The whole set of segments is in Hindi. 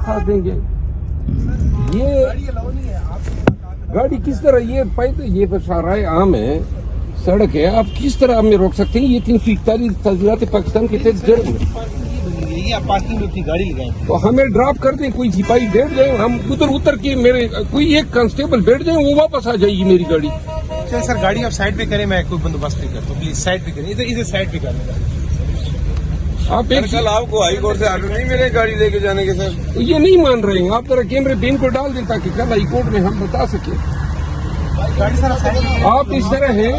दरखास्त देंगे। ये गाड़ी किस तरह, ये पैदल, ये शाहराह आम है, सड़क है, आप किस तरह हमें रोक सकते हैं? ये 341 तस्वीरात पाकिस्तान के तहत जुर्म है। आप पार्किंग में अपनी गाड़ी लगाएं तो हमें ड्रॉप कर दें, कोई सिपाही बैठ जाए, हम उधर उतर के मेरे कोई एक कांस्टेबल बैठ जाए, वो वापस आ जाएगी मेरी गाड़ी। चल सर, गाड़ी आप साइड पे करें, मैं कोई बंदोबस्त नहीं करता, प्लीज साइड पे करें, इधर साइड पे करें। आप एक कल आपको हाई कोर्ट से आर्डर नहीं मिले गाड़ी लेके जाने के सर? ये नहीं मान रहे हैं, आप जरा कैमरे पे इनको डाल दें ताकि कल हाई कोर्ट में हम बता सके। आप इस तरह हैं,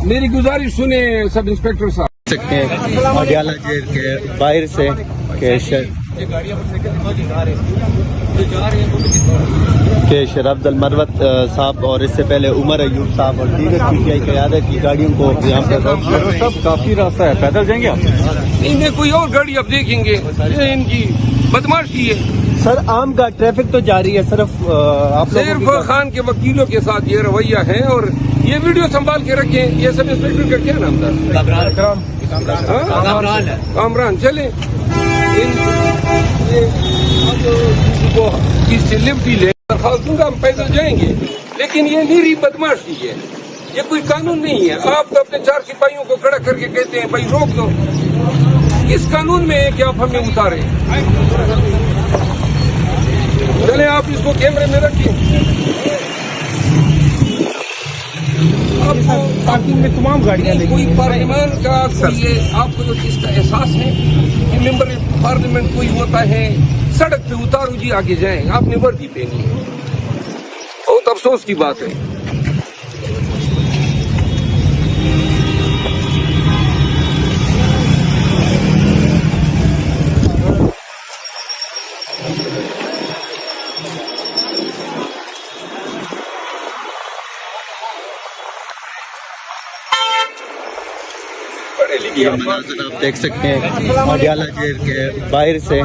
मेरी गुजारिश सुने सब इंस्पेक्टर साहब। अडियाला जेल के बाहर से के शराब दल मरवत साहब और इससे पहले उमर अयूब साहब और दीगर पीटीआई क़यादत की गाड़ियों को यहाँ पर सब काफी रास्ता है, पैदल जाएंगे आप? नहीं, कोई और गाड़ी आप देखेंगे, ये इनकी बदमाशी है। सर आम का ट्रैफिक तो जारी है, सिर्फ आप सिर्फ खान के वकीलों के साथ ये रवैया है, और ये वीडियो संभाल के रखें। ये सब इंस्पेक्टर का क्या नाम था? कामरान। चले को किससे लिफ्ट ही ले, दरखास्त दूंगा, हम पैदल जाएंगे, लेकिन ये निरी बदमाशी है, ये कोई कानून नहीं है। आप तो अपने 4 सिपाहियों को खड़ा करके कहते हैं भाई रोक दो, इस कानून में है कि आप हमें उतारे। चले आप इसको कैमरे में रखिए। आपको पार्किंग में तमाम गाड़ियां लगी, कोई पार्लियामान का ये आपको जो इसका एहसास है कि मेंबर पार्लियामेंट कोई होता है, सड़क पे उतारो जी, आगे जाएं, आपने वर्दी पहनी है, बहुत अफसोस की बात है। आप देख सकते हैं अडियाला जेल के बाहर से